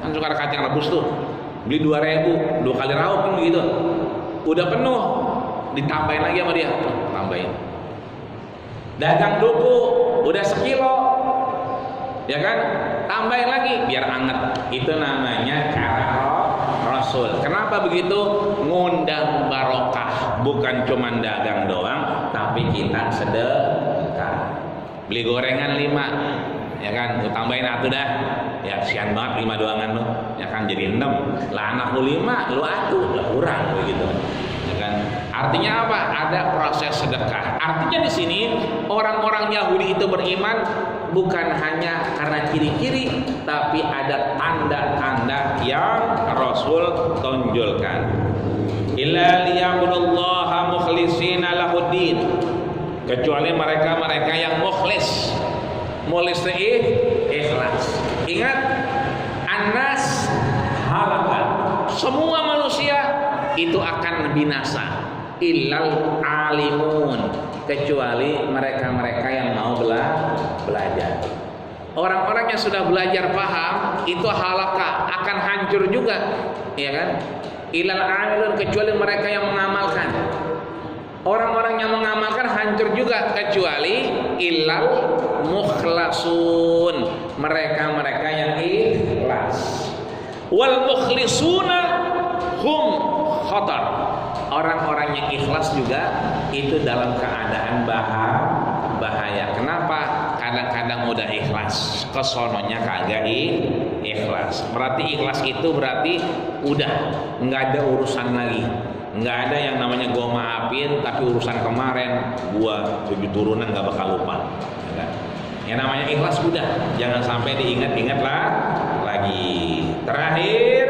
kan suka ada kacang rebus tuh. Beli 2.000, 2 kali raup kan begitu. Udah penuh, ditambahin lagi sama dia, tambahin. Dagang duku, udah sekilo, ya kan? Tambahin lagi biar anget. Itu namanya cara Rasul. Kenapa begitu? Ngundang barokah, bukan cuma dagang doang, tapi kita sedekah. Beli gorengan 5, ya kan? Lu tambahin atuh dah. Ya kesian banget 5 doangan lu, ya kan jadi 6. Lah anak lu 5, lu atuh, lah kurang begitu. Ya kan? Artinya apa? Ada proses sedekah. Artinya di sini orang-orang Yahudi itu beriman bukan hanya karena ciri-ciri, tapi ada tanda-tanda yang Rasul tonjolkan. Illa liya'budullaha mukhlishina lahuddin. Kecuali mereka yang mukhlis. Mukhlis ikhlas. Ingat, annas halaka. Semua manusia itu akan binasa. Illal alimun, kecuali mereka-mereka yang mau belajar. Orang-orang yang sudah belajar paham itu halaka, akan hancur juga, ya kan? Illal amilun, kecuali mereka yang mengamalkan. Orang-orang yang mengamalkan hancur juga kecuali illal mukhlasun, mereka-mereka yang ikhlas. Wal mukhlisuna hum khatar. Orang-orang yang ikhlas juga itu dalam keadaan bahaya. Kenapa? Kadang-kadang udah ikhlas, kesononya kagak ikhlas. Berarti ikhlas itu berarti udah nggak ada urusan lagi. Nggak ada yang namanya gua maafin tapi urusan kemarin gua 7 turunan nggak bakal lupa. Yang namanya ikhlas udah, jangan sampai diingat-ingat lagi. Terakhir,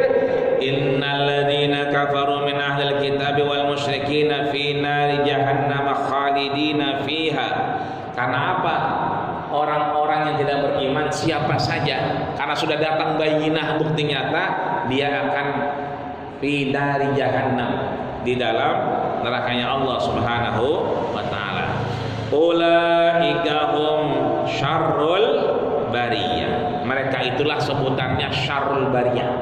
innal ladzina kafaru min ahlil kitabi wal musyrikin fi nari jahannam khalidina fiha. Karena apa? Orang-orang yang tidak beriman siapa saja, karena sudah datang bayyinah bukti nyata, dia akan fi nari jahannam, di dalam nerakanya Allah Subhanahu wa taala. Ulaika hum syarrul bariyah. Mereka itulah sebutannya syarrul bariyah.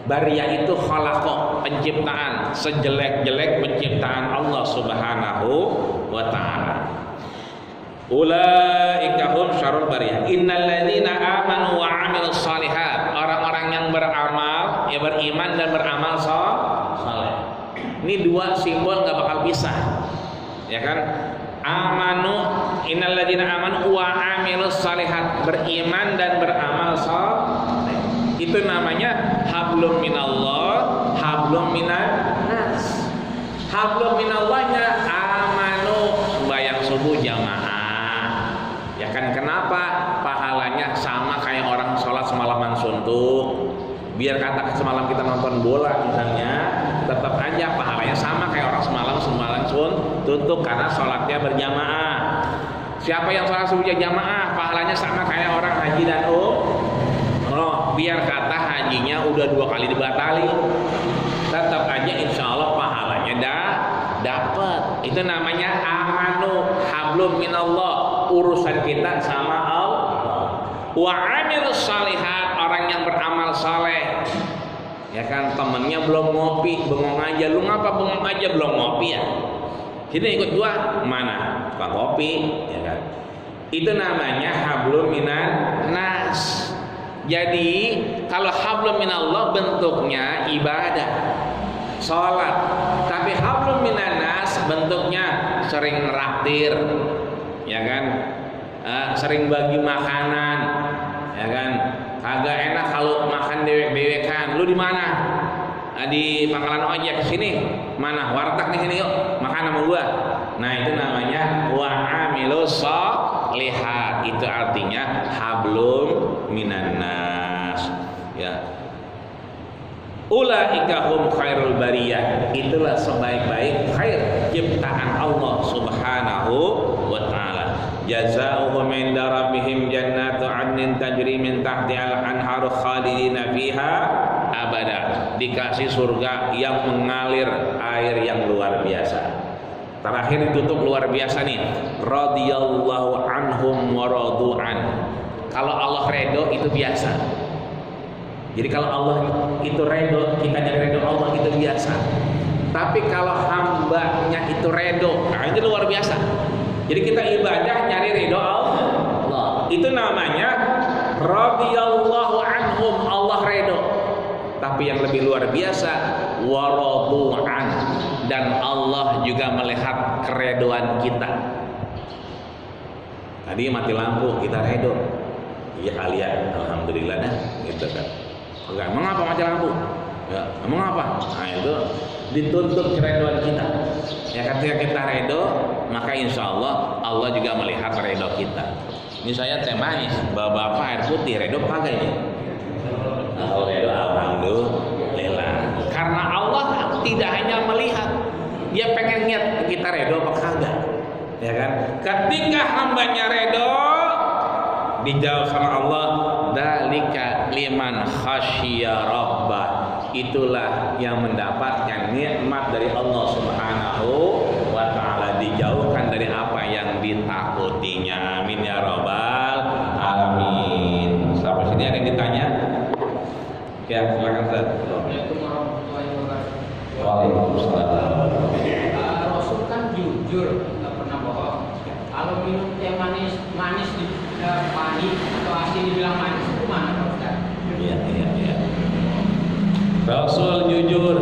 Bariyah itu khalaqah, penciptaan, sejelek-jelek penciptaan Allah Subhanahu wa taala. Ulaika hum syarrul bariyah. Innal ladzina amanu wa 'amilus shalihat. Orang-orang yang beramal, ya beriman dan beramal saleh. Ini dua simbol nggak bakal pisah, ya kan? Amanu, innal ladzina amanu wa 'amilus shalihat, beriman dan beramal saleh. Itu namanya hablum minallah, hablum minan nas. Hablum minallahnya amanu, sembahyang subuh jamaah. Ya kan, kenapa? Pahalanya sama kayak orang sholat semalaman suntuk. Biar kata semalam kita nonton bola misalnya, tetap aja pahalanya sama kayak orang semalam suntuk karena sholatnya berjamaah. Siapa yang sholat subuh jamaah, pahalanya sama kayak orang haji dan umroh. Biar kata hajinya udah 2 kali dibatali, tetap aja insya Allah pahalanya dapat. Itu namanya amanu, hablum minallah, urusan kita sama Allah. Wa 'amilus shalihat, orang yang beramal saleh. Ya kan, temennya belum ngopi, bengong aja. Lu ngapa bengong aja, belum ngopi ya? Sini ikut gua, mana? Tukang kopi, ya kan? Itu namanya hablum minan nas. Jadi kalau hablum minallah bentuknya ibadah, sholat. Tapi hablum minan nas bentuknya sering raktir, ya kan? Sering bagi makanan, ya kan? Agak enak kalau makan dewek-dewekan. Lu di mana? Di pangkalan ojek. Sini. Mana? Warteg di sini yuk. Makan sama gua. Nah, itu namanya wa 'amilus shalihat. Itu artinya hablum minan nas. Ya. Ulaika hum khairul bariyah. Itulah sebaik-baik khair ciptaan Allah Subhanahu wa taala. Jazaohum 'inda rabbihim jannatu 'adnin tajri min tahtiha al-anharu khalidina fiha abada. Dikasih surga yang mengalir air yang luar biasa. Terakhir ditutup luar biasa nih. Radhiyallahu anhum wa radu'an. Kalau Allah redho itu biasa. Jadi kalau Allah itu redho, kita jadi redho Allah itu biasa. Tapi kalau hambanya itu redho, nah itu luar biasa. Jadi kita ibadah nyari ridho Allah. Itu namanya radhiyallahu anhum, Allah redho. Tapi yang lebih luar biasa waradu'an, dan Allah juga melihat keredoan kita. Tadi mati lampu kita redho. Iya kalian, alhamdulillah dah, gitu kan. Enggak, emang apa mati lampu? Ya, emang apa? Nah itu dituntut keredoan kita. Ya ketika kita redho, maka insya Allah Allah juga melihat redho kita. Ini saya teh manis, bapak air putih, redho kagak ini? Nah, kalau redho alhamdulillah. Karena Allah tidak hanya melihat, Dia pengen lihat kita redho apa kagak. Ya kan? Ketika hambanya redho, dijawab sama Allah, dzalika liman khasyiya rabbah. Itulah yang mendapatkan nikmat dari Allah Subhanahu wa taala, dijauhkan dari apa yang ditakutinya. Amin ya rabbal alamin. Sampai sini ada yang ditanya? Ya, silakan Ustaz.
Assalamualaikum warahmatullahi wabarakatuh.
Waalaikumsalam.
Rasul kan manis di pahit atau asin dibilang manis itu mana Pak Ustaz?
Iya. Rasul jujur.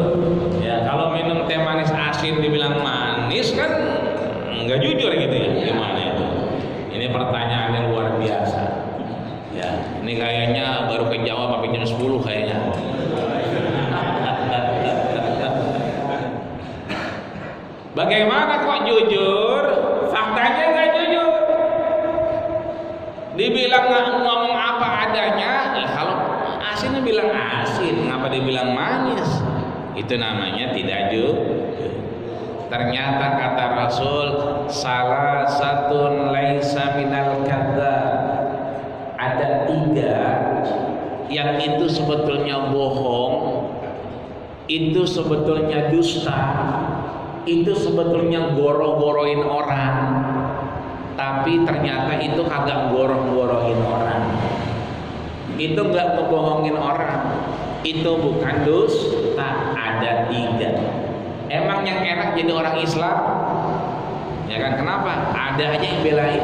Ya, kalau minum teh manis asin dibilang manis kan nggak jujur gitu ya. Gimana itu? Ini pertanyaan yang luar biasa. Ya, ini kayaknya baru kejawab sampai jam 10 kayaknya. Bagaimana kok jujur? Faktanya nggak jujur. Dibilang ngomong apa adanya, kalau asin bilang asin, ngapa dibilang manis? Itu namanya tidak jujur. Ternyata kata Rasul, salah satu laisa minal kadzdzab. Ada 3 yang itu sebetulnya bohong, itu sebetulnya dusta, itu sebetulnya goro-goroin orang, tapi ternyata itu kagak goro-goroin orang, itu nggak ngebohongin orang, itu bukan dusta. Ada 3. Emang yang enak jadi orang Islam? Ya kan, kenapa? Ada aja yang belain.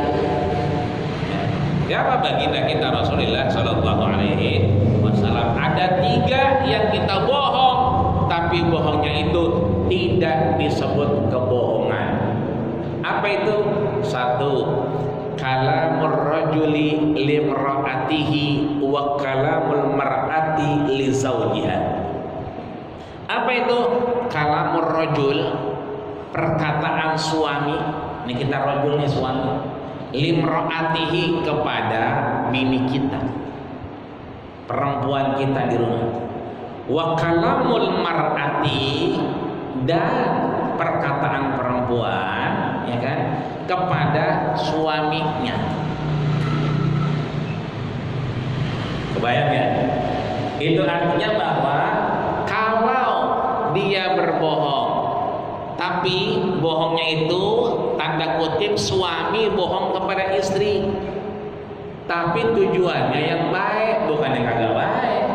Siapa baginda kita Rasulullah Sallallahu Alaihi Wasallam? Ada 3 yang kita bohong, tapi bohongnya itu tidak disebut kebohongan. Apa itu? 1. Kalamur rajuli limra'atihi wa kalamul mar'ati li zawjiha. Apa itu? Kalamur rajul, perkataan suami. Ini kita rajulnya suami. Limra'atihi, kepada bini kita, perempuan kita di rumah. Wa kalamul mar'ati, dan perkataan perempuan, ya kan, kepada suaminya. Kebayang ya? Itu artinya bahwa kalau dia berbohong, tapi bohongnya itu tanda kutip suami bohong kepada istri, tapi tujuannya yang baik, bukan yang kagak baik.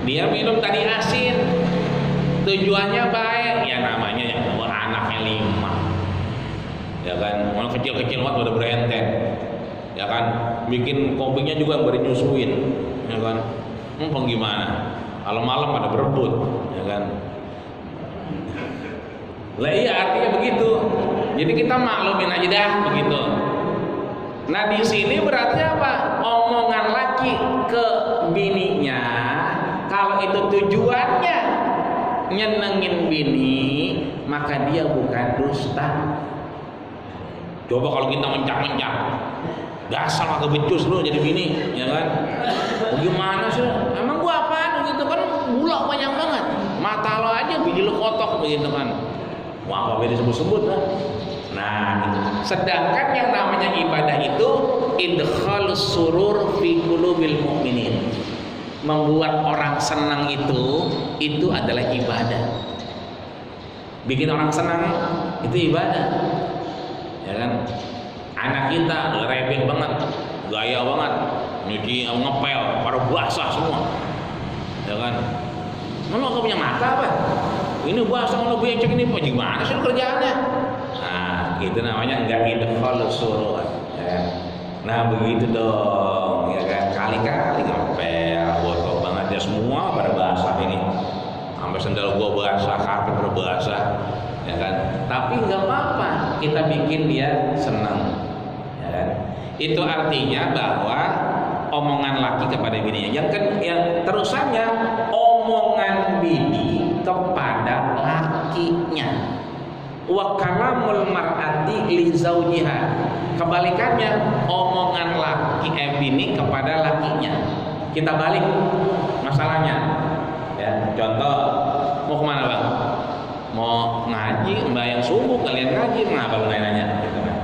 Dia minum tadi asin, tujuannya baik, ya namanya yang anaknya 5, ya kan, orang kecil-kecil banget udah berentet, ya kan, bikin kopinya juga baru nyusuin, ya kan, gimana? Kalau malam ada berebut, ya kan. Lah iya, artinya begitu. Jadi kita maklumin aja dah begitu. Nah di sini berarti apa? Omongan laki ke bininya, kalau itu tujuannya nyenengin bini, maka dia bukan dusta. Coba kalau kita mencak-mencak, dasar kagak becus lu jadi bini, ya kan? Gimana sih? Emang gua apaan gitu kan? Bulak banyak banget. Mata lo aja biji lo kotok begitu kan. Wah, apa beda sebut-sebut lah. Nah, gitu. Sedangkan yang namanya ibadah itu idkhalus surur fi qulubil mu'minin. Membuat orang senang itu adalah ibadah. Bikin orang senang itu ibadah. Ya kan? Anak kita rebel banget, gaya banget, nyuci ngepel, pada basah semua. Ya kan? Lu gak punya mata apa? Ini basah lu becek ini, gimana sih kerjaannya? Nah, itu namanya enggak idkhalus surur, ya kan? Nah, begitu dong, ya kan? Kali-kali ngepel, botol banget ya, semua pada basah ini. Sampai sendal gua basah, karpet berbasah, ya kan? Tapi enggak apa-apa, kita bikin dia senang, ya kan? Itu artinya bahwa omongan laki kepada bininya, yang terusannya omongan bini kepada lakinya. Wa kalamul mar'ati li zawjiha, kebalikannya omongan laki bini kepada lakinya. Kita balik masalahnya, ya. Contoh, mau kemana bang? Mau ngaji, membayang subuh, kalian ngaji, kenapa lu nanya? Gitu kan?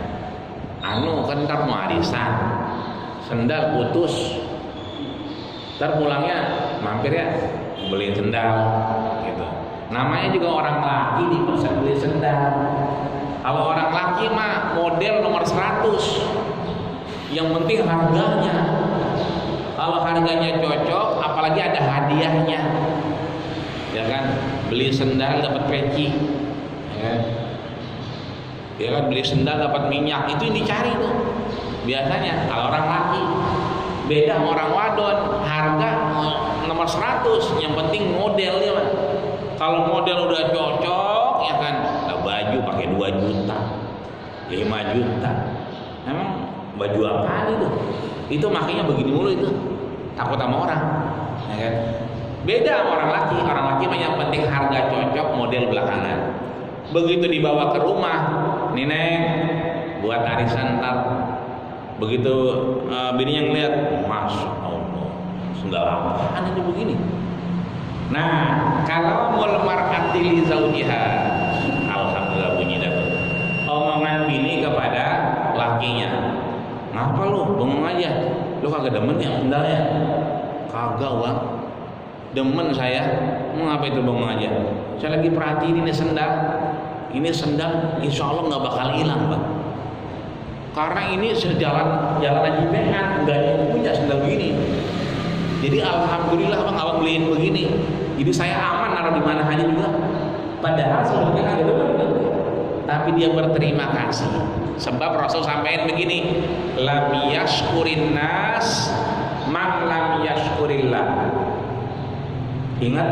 Anu kan ntar mau arisan, sendal putus, ntar pulangnya mampir ya beli sendal, gitu. Namanya juga orang laki dipaksa beli sendal. Kalau orang laki mah model nomor 100, yang penting harganya. Kalau harganya cocok, apalagi ada hadiahnya, ya kan, beli sendal dapat peci, ya kan? Ya kan, beli sendal dapat minyak, itu yang dicari tuh biasanya kalau orang laki. Beda sama orang wadon, harga nomor 100, yang penting modelnya mah. Kalau model udah cocok ya kan, baju pakai 2 juta 5 juta, emang baju apaan itu? Itu makanya begini mulu, itu takut sama orang ya kan. Beda sama orang laki mah yang penting harga cocok, model belakangan. Begitu dibawa ke rumah, nih Neng, buat arisan ntar. Begitu bininya ngeliat, Masya Allah, sendal apaan ini begini. Nah, kalau mulmar atili zaujiha, alhamdulillah bunyi dah. Omongan bini kepada lakinya, ngapa lu bengong aja, lu kagak demen ya sendalnya? Kagak Bang, demen saya. Mau ngapa itu bengong aja? Saya lagi perhatiin ini sendal insya Allah nggak bakal hilang Bang, karena ini sejalan Haji Bengan, nggak punya sendal begini. Jadi alhamdulillah Bang, abang beliin begini, jadi saya aman naruh di mana aja juga. Padahal sebenarnya ada benar, tapi dia berterima kasih. Sebab Rasul sampaikan begini, lam yashkurin nas man lam yashkurillah. Ingat,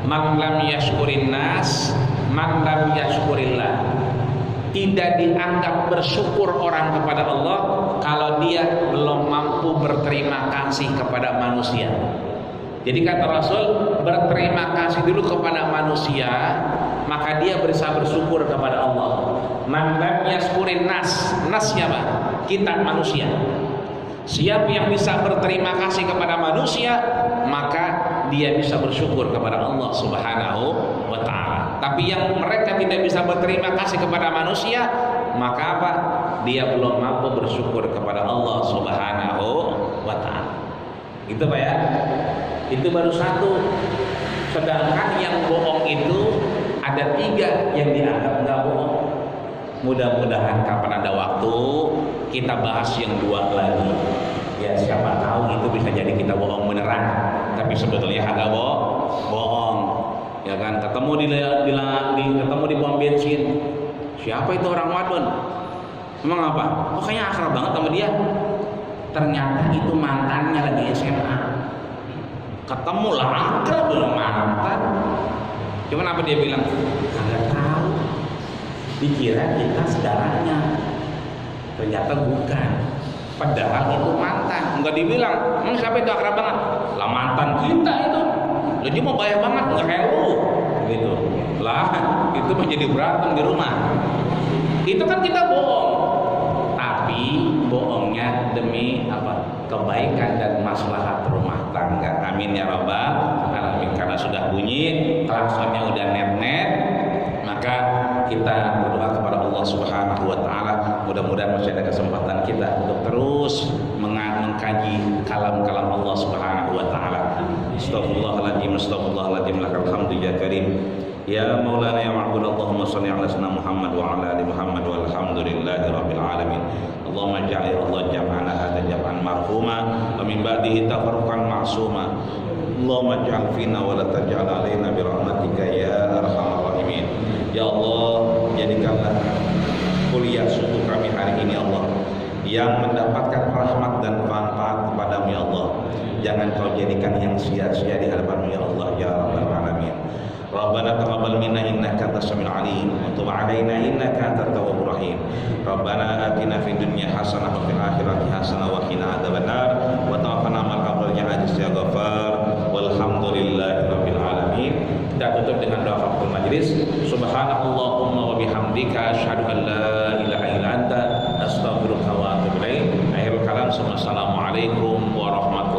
man lam yashkurin nas man lam yashkurillah. Tidak dianggap bersyukur orang kepada Allah kalau dia belum mampu berterima kasih kepada manusia. Jadi kata Rasul, berterima kasih dulu kepada manusia, maka dia bisa bersyukur kepada Allah. Man lam yashkurin nas siapa? Kita manusia. Siapa yang bisa berterima kasih kepada manusia, maka dia bisa bersyukur kepada Allah Subhanahu wa ta'ala. Tapi yang mereka tidak bisa berterima kasih kepada manusia, maka apa? Dia belum mampu bersyukur kepada Allah Subhanahu wa ta'ala. Gitu Pak ya. Itu baru 1. Sedangkan yang bohong itu ada 3 yang dianggap enggak bohong. Mudah-mudahan kapan ada waktu kita bahas yang 2 lagi. Ya siapa tahu itu bisa jadi kita bohong beneran, tapi sebetulnya agak bohong. Ya kan, ketemu di pom bensin. Siapa itu orang wadon? Emang apa? Oh kayaknya akrab banget sama dia. Ternyata itu mantannya lagi SMA. Ketemu lah, akrab belum mantan. Cuman apa dia bilang? Kagak tahu. Dikira kita saudaranya. Ternyata bukan. Padahal itu mantan. Enggak dibilang, emang siapa itu akrab banget? Lah mantan kita itu. Lah dia mau bayar banget, enggak kayak lu. Gitu. Lah, itu menjadi berantem di rumah. Itu kan kita bohong. Tapi bohongnya demi apa? Kebaikan dan maslahat rumah tangga. Amin ya rabbal alamin. Karena sudah bunyi, klaksonnya udah net-net, maka kita berdoa kepada Allah Subhanahu wa ta'ala. Mudah-mudahan masih ada kesempatan kita untuk terus mengkaji kalam-kalam Allah Subhanahu wa ta'ala. Astaghfirullahaladzim, astaghfirullahaladzim, lakal hamdu ya karim. Ya Maulana ya Ma'bud, Allahumma salli ala sayyidina Muhammad wa ala ali Muhammad walhamdulillahi rabbil alamin. Allahumma ja'al Allah jam'ana hadza jam'an marhuma wa min ba'dihi tafarruqan ma'suma. Allahumma ja'al fina wa la taj'al alaina bi rahmatika ya arhamar rahimin. Ya Allah, jadikanlah kuliah subuh kami hari ini Allah yang mendapatkan rahmat dan manfaat kepadamu ya Allah. Jangan kau jadikan yang sia-sia di hadapanmu ya Allah ya rabbal alamin. Rabbana taqabbal minna innaka antas samiul alim wa tub 'alaina innaka antat tawwabur rahim. Rabbana atina fid dunya hasanah wa fil akhirati hasanah wa qina adzabannar wa tawaffana ma'al abrar ya aziz ya ghafar walhamdulillahi rabbil alamin. Kita tutup dengan doa kafaratul majlis. Subhanallahumma wa bihamdika asyhadu an la ilaha illa anta astaghfiruka wa atubu ilaik. Akhirul kalam, assalamualaikum warahmatullahi